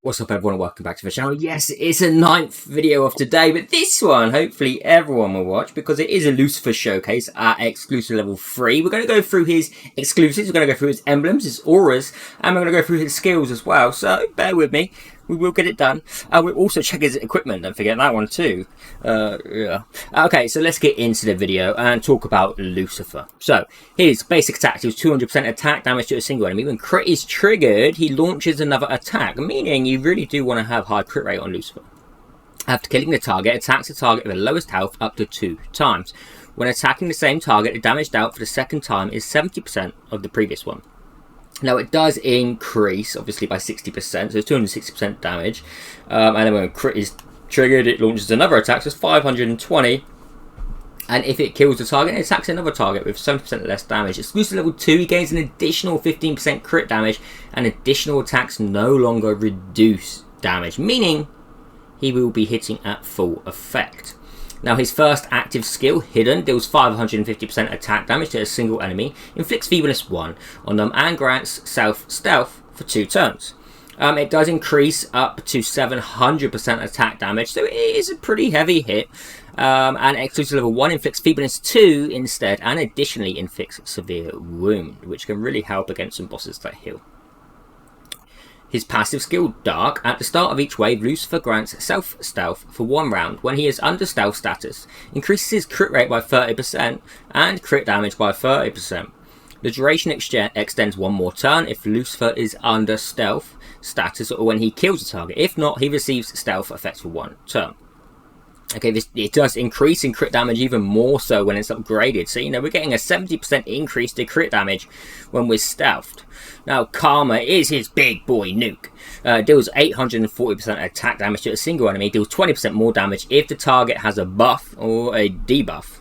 What's up everyone, welcome back to the channel. Yes, it's a 9th video of today, but this one, hopefully everyone will watch because it is a Lucifer Showcase at exclusive level 3. We're going to go through his exclusives, we're going to go through his emblems, his auras, and we're going to go through his skills as well. So, bear with me. We will get it done. We'll also check his equipment, don't forget that one too. Yeah. Okay, so let's get into the video and talk about Lucifer. So, his basic attack deals 200% attack damage to a single enemy. When crit is triggered, he launches another attack, meaning you really do want to have high crit rate on Lucifer. After killing the target, attacks the target with the lowest health up to 2 times. When attacking the same target, the damage dealt for the second time is 70% of the previous one. Now it does increase, obviously, by 60%, so it's 260% damage. And then when crit is triggered, it launches another attack, so it's 520. And if it kills the target, it attacks another target with 70% less damage. Exclusive level 2, he gains an additional 15% crit damage, and additional attacks no longer reduce damage, meaning he will be hitting at full effect. Now his first active skill, Hidden, deals 550% attack damage to a single enemy, inflicts feebleness 1 on them, and grants self-stealth for 2 turns. It does increase up to 700% attack damage, so it is a pretty heavy hit. And exclusive level 1 inflicts feebleness 2 instead, and additionally inflicts severe wound, which can really help against some bosses that heal. His passive skill, Dark, at the start of each wave, Lucifer grants self-stealth for 1 round when he is under stealth status, increases his crit rate by 30% and crit damage by 30%. The duration extends 1 more turn if Lucifer is under stealth status or when he kills a target. If not, he receives stealth effects for 1 turn. Okay, it does increase in crit damage even more so when it's upgraded. So, you know, we're getting a 70% increase to crit damage when we're stealthed. Now, Karma is his big boy nuke. Deals 840% attack damage to a single enemy. Deals 20% more damage if the target has a buff or a debuff.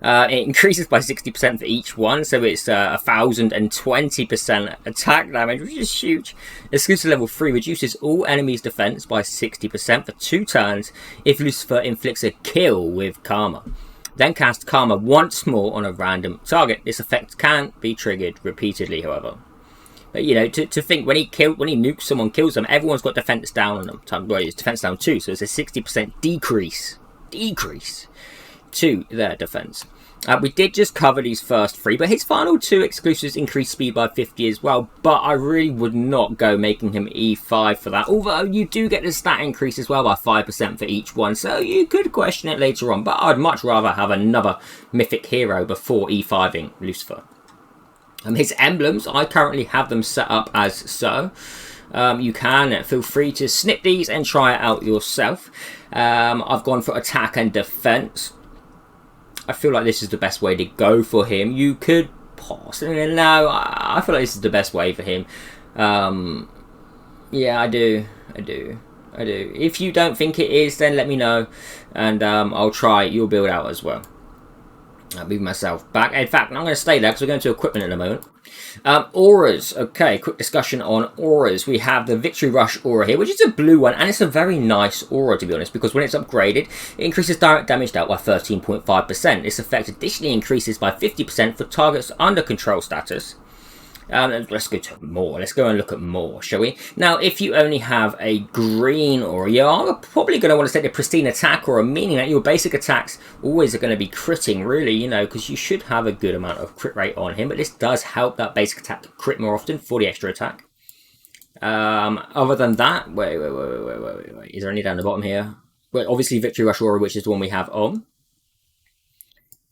It increases by 60% for each one, so it's 1020% attack damage, which is huge. Exclusive level 3 reduces all enemies' defense by 60% for 2 turns if Lucifer inflicts a kill with Karma. Then cast Karma once more on a random target. This effect can be triggered repeatedly, however. But, you know, to think when he nukes someone, kills them, everyone's got defense down on them. Well, it's defense down too, so it's a 60% decrease to their defense. We did just cover these first 3, but his final 2 exclusives increase speed by 50 as well, but I really would not go making him E5 for that, although you do get the stat increase as well by 5% for each one, so you could question it later on, but I'd much rather have another mythic hero before E5ing Lucifer. His emblems, I currently have them set up as so. You can feel free to snip these and try it out yourself. I've gone for attack and defense. I feel like this is the best way to go for him. You could possibly... No, I feel like this is the best way for him. Yeah, I do. If you don't think it is, then let me know. And I'll try your build out as well. I'll move myself back. In fact, I'm going to stay there because we're going to equipment in a moment. Auras. Okay, quick discussion on auras. We have the Victory Rush aura here, which is a blue one, and it's a very nice aura, to be honest, because when it's upgraded, it increases direct damage dealt by 13.5%. This effect additionally increases by 50% for targets under control status. Let's go to more. Let's go and look at more, shall we? Now, if you only have a green aura, you're probably going to want to take the pristine attack aura, meaning that your basic attacks always are going to be critting, really, you know, because you should have a good amount of crit rate on him, but this does help that basic attack to crit more often for the extra attack. Other than that, wait. Is there any down the bottom here? Well, obviously Victory Rush aura, which is the one we have on.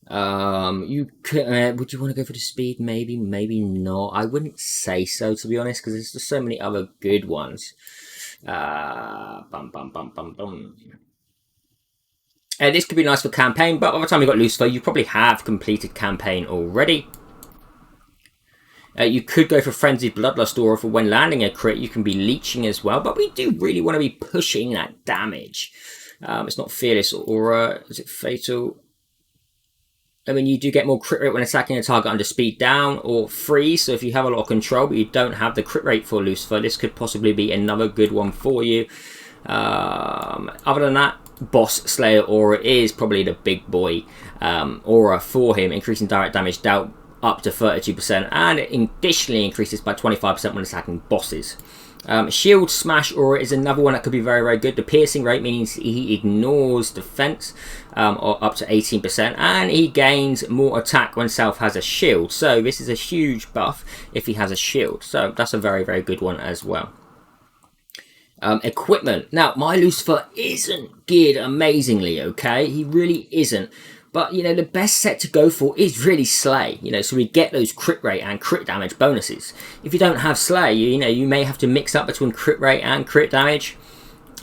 You could, would you want to go for the speed? Maybe not. I wouldn't say so, to be honest, because there's just so many other good ones. This could be nice for campaign, but by the time you got Lucifer, you probably have completed campaign already. You could go for Frenzied Bloodlust aura for when landing a crit. You can be leeching as well, but we do really want to be pushing that damage. It's not Fearless aura. Is it Fatal? I mean, you do get more crit rate when attacking a target under speed down or freeze. So if you have a lot of control, but you don't have the crit rate for Lucifer, this could possibly be another good one for you. Other than that, Boss Slayer aura is probably the big boy aura for him, increasing direct damage dealt up to 32%, and it additionally increases by 25% when attacking bosses. Shield Smash Aura is another one that could be very, very good. The piercing rate means he ignores defense or up to 18%, and he gains more attack when self has a shield. So this is a huge buff if he has a shield. So that's a very, very good one as well. Equipment. Now, my Lucifer isn't geared amazingly, okay? He really isn't. But, you know, the best set to go for is really Slay, you know, so we get those crit rate and crit damage bonuses. If you don't have Slay, you know, you may have to mix up between crit rate and crit damage.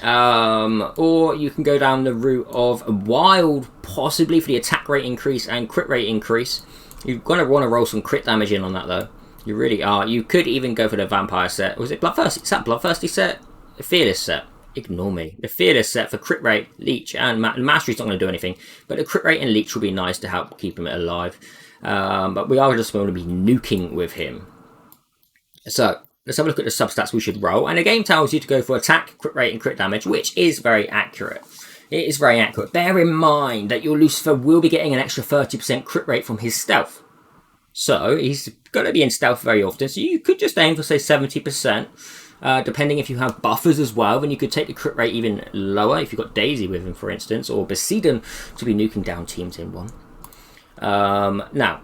Or you can go down the route of Wild, possibly for the attack rate increase and crit rate increase. You're going to want to roll some crit damage in on that, though. You really are. You could even go for the Vampire set. Was it Bloodthirsty? Is that Bloodthirsty set? The Fearless set. Ignore me. The Fearless set for crit rate, leech, and Mastery's not going to do anything, but the crit rate and leech will be nice to help keep him alive. But we are just going to be nuking with him. So let's have a look at the substats we should roll. And the game tells you to go for attack, crit rate, and crit damage, which is very accurate. It is very accurate. Bear in mind that your Lucifer will be getting an extra 30% crit rate from his stealth. So he's going to be in stealth very often. So you could just aim for, say, 70%. Depending if you have buffers as well, then you could take the crit rate even lower if you've got Daisy with him, for instance, or Poseidon to be nuking down teams in one. Now,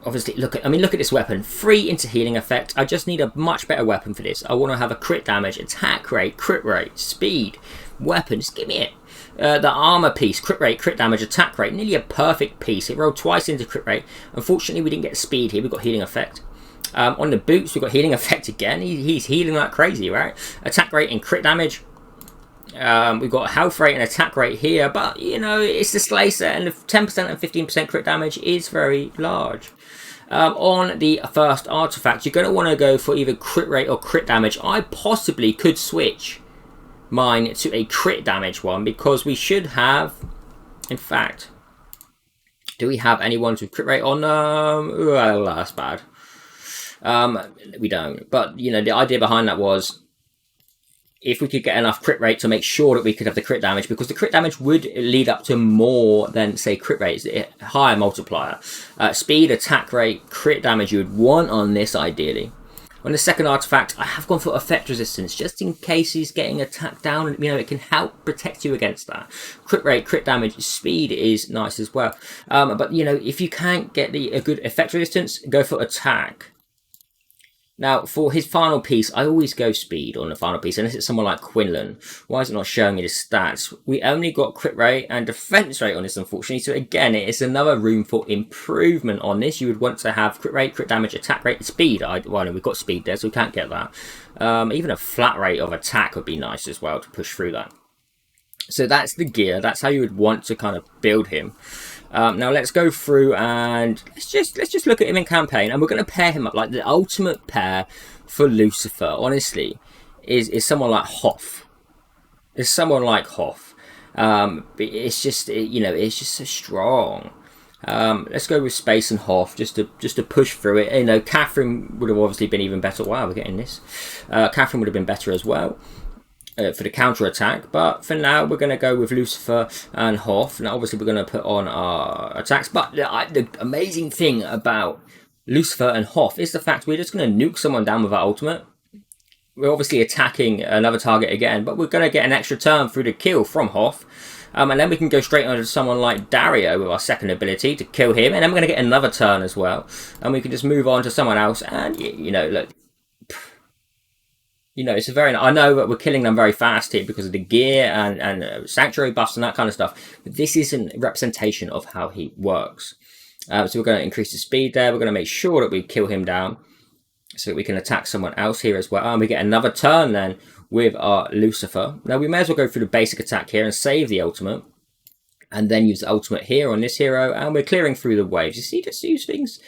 obviously, look at this weapon. 3 into healing effect. I just need a much better weapon for this. I want to have a crit damage, attack rate, crit rate, speed, weapon. Just give me it. The armor piece, crit rate, crit damage, attack rate. Nearly a perfect piece. It rolled twice into crit rate. Unfortunately, we didn't get speed here. We got healing effect. On the boots, we've got healing effect again. He's healing like crazy, right? Attack rate and crit damage. We've got health rate and attack rate here, but, you know, it's the Slay set, and the 10% and 15% crit damage is very large. On the first artifact, you're going to want to go for either crit rate or crit damage. I possibly could switch mine to a crit damage one, because we should have, in fact, do we have any ones with crit rate on? Well, that's bad. We don't, but you know, the idea behind that was if we could get enough crit rate to make sure that we could have the crit damage, because the crit damage would lead up to more than, say, crit rates, higher multiplier. Speed, attack rate, crit damage you would want on this ideally. On the second artifact, I have gone for effect resistance, just in case he's getting attacked down, and you know, it can help protect you against that. Crit rate, crit damage, speed is nice as well. But you know, if you can't get a good effect resistance, go for attack. Now, for his final piece, I always go speed on the final piece, unless it's someone like Quinlan. Why is it not showing me the stats? We only got crit rate and defense rate on this, unfortunately. So again, it's another room for improvement on this. You would want to have crit rate, crit damage, attack rate, and speed. Well, no, we've got speed there, so we can't get that. Even a flat rate of attack would be nice as well to push through that. So that's the gear. That's how you would want to kind of build him. Now let's go through and let's just look at him in campaign, and we're going to pair him up. Like, the ultimate pair for Lucifer, honestly, is someone like Hoff. It's someone like Hoff. It's just, you know, it's just so strong. Let's go with Space and Hoff just to push through it. You know, Catherine would have obviously been even better. Wow, we're getting this. Catherine would have been better as well. For the counter attack, but for now we're going to go with Lucifer and Hoff. Now obviously we're going to put on our attacks, but the amazing thing about Lucifer and Hoff is the fact we're just going to nuke someone down with our ultimate. We're obviously attacking another target again, but we're going to get an extra turn through the kill from Hoff, and then we can go straight onto someone like Dario with our second ability to kill him, and then we're going to get another turn as well, and we can just move on to someone else. And you know, look, you know, it's a very... I know that we're killing them very fast here because of the gear and sanctuary buffs and that kind of stuff, but this isn't a representation of how he works. So we're going to increase the speed there. We're going to make sure that we kill him down so that we can attack someone else here as well. And we get another turn then with our Lucifer. Now we may as well go through the basic attack here and save the ultimate, and then use the ultimate here on this hero, and we're clearing through the waves. You see, just use things,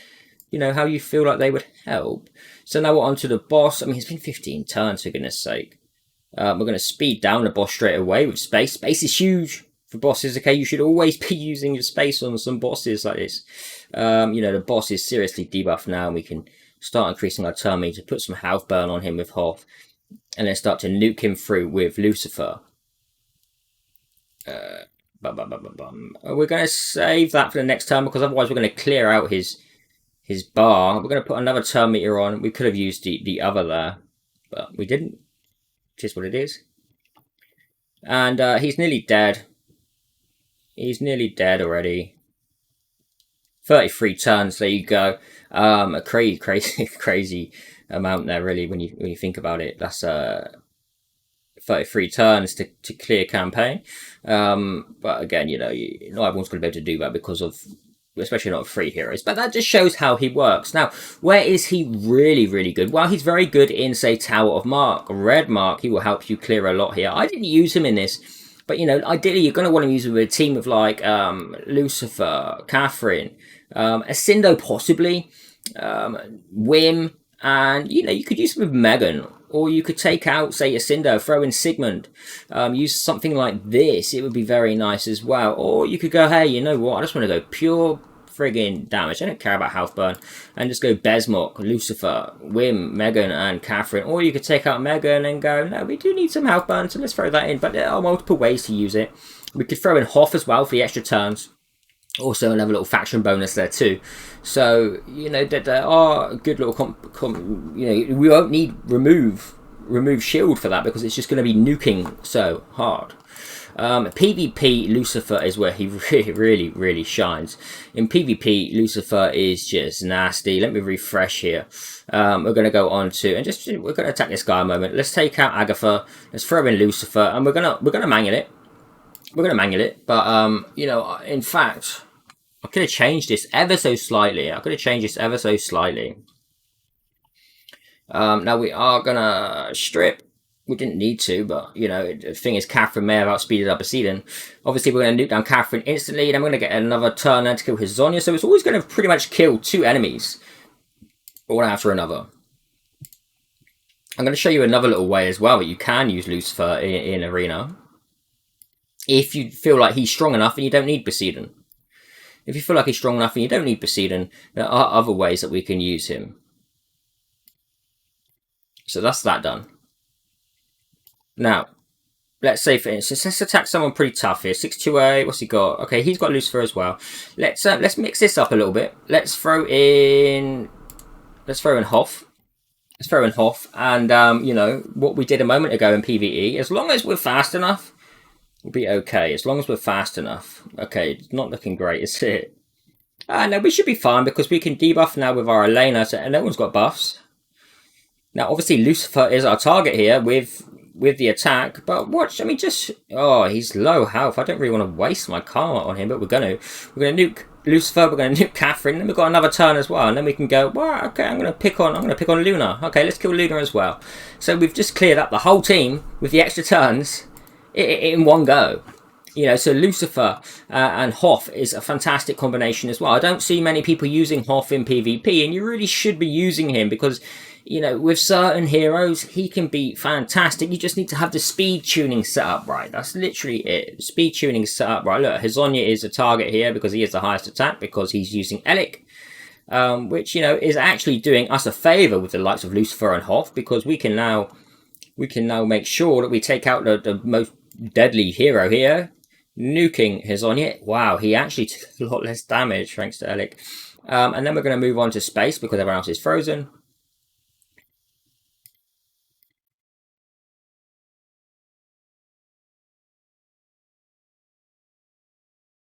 you know, how you feel like they would help. So now we're on to the boss. I mean, it's been 15 turns, for goodness sake. We're going to speed down the boss straight away with space. Space is huge for bosses, okay? You should always be using your space on some bosses like this. You know, the boss is seriously debuffed now, and we can start increasing our turn meter, put some health burn on him with Hoff, and then start to nuke him through with Lucifer. We're going to save that for the next turn, because otherwise we're going to clear out his bar. We're going to put another turn meter on. We could have used the other there, but we didn't. Just what it is. And he's nearly dead. He's nearly dead already. 33 turns. There you go. A crazy amount there, really, when you think about it. That's 33 turns to clear campaign. But again, not everyone's going to be able to do that because of, especially not free heroes. But that just shows how he works. Now, where is he really, really good? Well, he's very good in, say, Tower of Mark. Red Mark, he will help you clear a lot here. I didn't use him in this. But, ideally, you're going to want to use him with a team of, like, Lucifer, Catherine, Ascindo, possibly, Wim, and, you could use him with Megan. Or you could take out, say, Ascindo, throw in Sigmund, use something like this. It would be very nice as well. Or you could go, hey, you know what? I just want to go pure friggin' damage. I don't care about health burn. And just go Besmok, Lucifer, Wim, Megan, and Catherine. Or you could take out Megan and go, no, we do need some health burn, so let's throw that in. But there are multiple ways to use it. We could throw in Hoff as well for the extra turns. Also another little faction bonus there too. So, there are good little we won't need remove shield for that because it's just going to be nuking so hard. PvP Lucifer is where he really shines. In PvP, Lucifer is just nasty. Let me refresh here. We're going to go on to, and we're going to attack this guy a moment. Let's take out Agatha. Let's throw in Lucifer, and we're going to manual it. We're going to manual it, but, in fact, I could have changed this ever so slightly. Now, we are going to strip. We didn't need to, but, the thing is, Catherine may have outspeeded up Poseidon. Obviously, we're going to nuke down Catherine instantly, and I'm going to get another turn there to kill his Zonia, so it's always going to pretty much kill 2 enemies, one after another. I'm going to show you another little way as well that you can use Lucifer in Arena. If you feel like he's strong enough and you don't need Poseidon. If you feel like he's strong enough and you don't need Poseidon, there are other ways that we can use him. So that's that done. Now, let's say for instance, let's attack someone pretty tough here. 628, what's he got? Okay, he's got Lucifer as well. Let's mix this up a little bit. Let's throw in Hoff. Let's throw in Hoff, and what we did a moment ago in PvE. As long as we're fast enough, we'll be okay. As long as we're fast enough. Okay, it's not looking great, is it? No, we should be fine because we can debuff now with our Elena, so no one's got buffs. Now, obviously, Lucifer is our target here with the attack, but watch, he's low health. I don't really want to waste my karma on him, but we're going to nuke Lucifer, we're going to nuke Catherine, then we've got another turn as well, and then we can go, well, okay, I'm going to pick on Luna. Okay, let's kill Luna as well. So we've just cleared up the whole team with the extra turns in one go. So Lucifer and Hoff is a fantastic combination as well. I don't see many people using Hoff in PvP, and you really should be using him because, with certain heroes, he can be fantastic. You just need to have the speed tuning set up right. That's literally it. Speed tuning set up right. Look, Hizonia is a target here because he is the highest attack because he's using Elik. Which, is actually doing us a favour with the likes of Lucifer and Hoff because we can now make sure that we take out the most deadly hero here. Nuking Hizonia. Wow, he actually took a lot less damage thanks to Elik. And then we're going to move on to space because everyone else is frozen.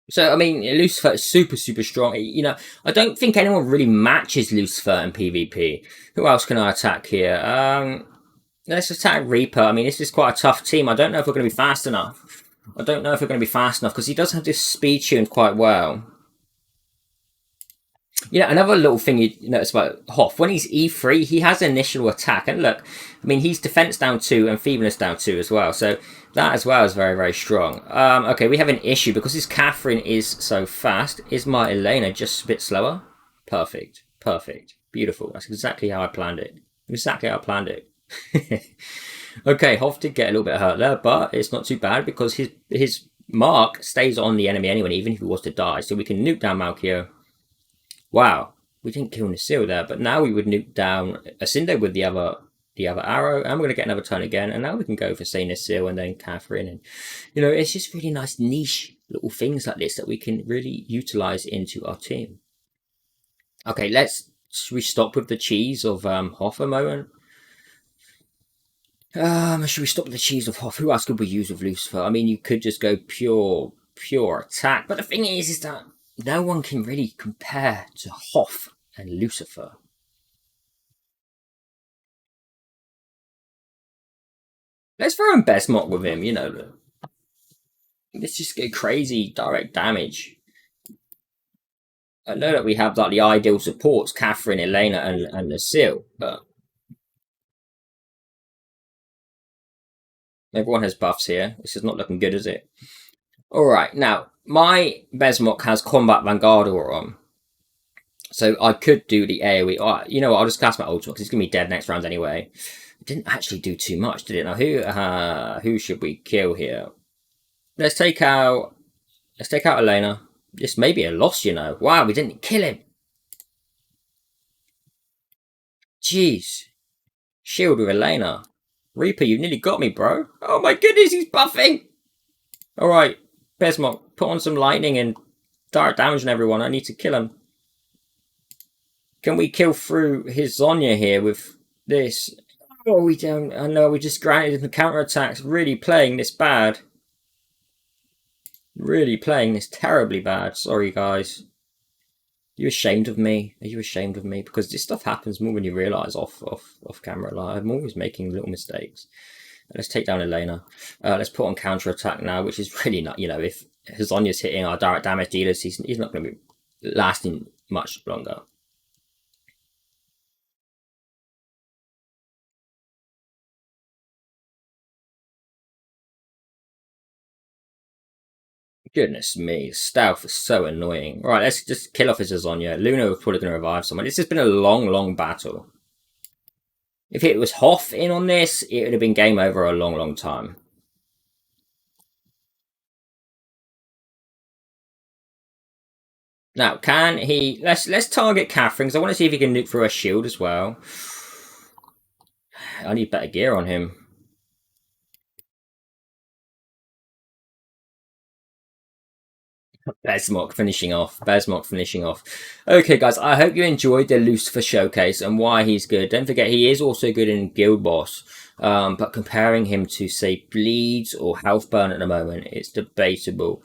So, Lucifer is super strong. I don't think anyone really matches Lucifer in PvP. Who else can I attack here? Let's attack Reaper. This is quite a tough team. I don't know if we're going to be fast enough. Because he does have this speed tuned quite well. Another little thing you notice about Hoff, when he's E3, he has initial attack. And look, he's defense down 2 and feebleness down 2 as well. So that as well is very strong. Okay, we have an issue because his Catherine is so fast. Is my Elena just a bit slower? Perfect. Beautiful. That's exactly how I planned it. Okay, Hoff did get a little bit hurt there, but it's not too bad because his mark stays on the enemy anyway, even if he was to die. So we can nuke down Malkio. Wow, we didn't kill Nasil there, but now we would nuke down Ascindo with the other arrow, and we're going to get another turn again, and now we can go for, say, Nasil and then Catherine, and, it's just really nice niche little things like this that we can really utilise into our team. Okay, should we stop with the cheese of Hoff a moment? Should we stop the cheese of Hoff? Who else could we use with Lucifer? I mean, you could just go pure attack. But the thing is that no one can really compare to Hoff and Lucifer. Let's throw in Besmok with him, you know. Let's just go crazy direct damage. I know that we have like the ideal supports, Catherine, Elena, and Lucille, but everyone has buffs here. This is not looking good, is it? Alright, now, my Besmok has Combat Vanguard on. So I could do the AoE. Oh, you know what, I'll just cast my ultimate because he's going to be dead next round anyway. It didn't actually do too much, did it? Now, who should we kill here? Let's take out Elena. This may be a loss, you know. Wow, we didn't kill him. Jeez. Shield with Elena. Reaper, you nearly got me, bro. Oh my goodness, he's buffing. Alright, Besmok, put on some lightning and direct damage on everyone. I need to kill him. Can we kill through his Zonya here with this? Oh, we don't. I know, we just granted him the counterattacks. Really playing this bad. Really playing this terribly bad. Sorry, guys. Are you ashamed of me? Are you ashamed of me? Because this stuff happens more than you realise off camera. Like, I'm always making little mistakes. Let's take down Elena. Let's put on counterattack now, which is really not, you know, if Hazonya's hitting our direct damage dealers, he's not going to be lasting much longer. Goodness me, stealth is so annoying. Right, let's just kill off his Hazonya. Luna was probably going to revive someone. This has been a long battle. If it was Hoff in on this, it would have been game over a long time. Now, can he... Let's target Catherine, because I want to see if he can nuke through a shield as well. I need better gear on him. Besmok finishing off. Okay, guys, I hope you enjoyed the Lucifer showcase and why he's good. Don't forget, he is also good in Guild Boss. But comparing him to, say, Bleeds or Healthburn at the moment, it's debatable.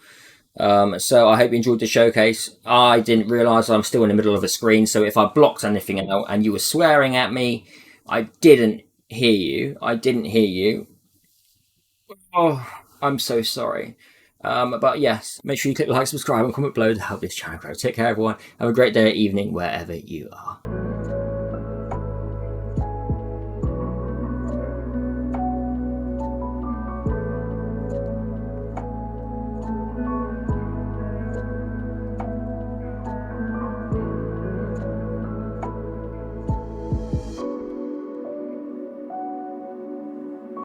So I hope you enjoyed the showcase. I didn't realise I'm still in the middle of a screen, so if I blocked anything out and you were swearing at me, I didn't hear you. Oh, I'm so sorry. But yes, make sure you click like, subscribe, and comment below to help this channel grow. Take care, everyone. Have a great day or evening wherever you are.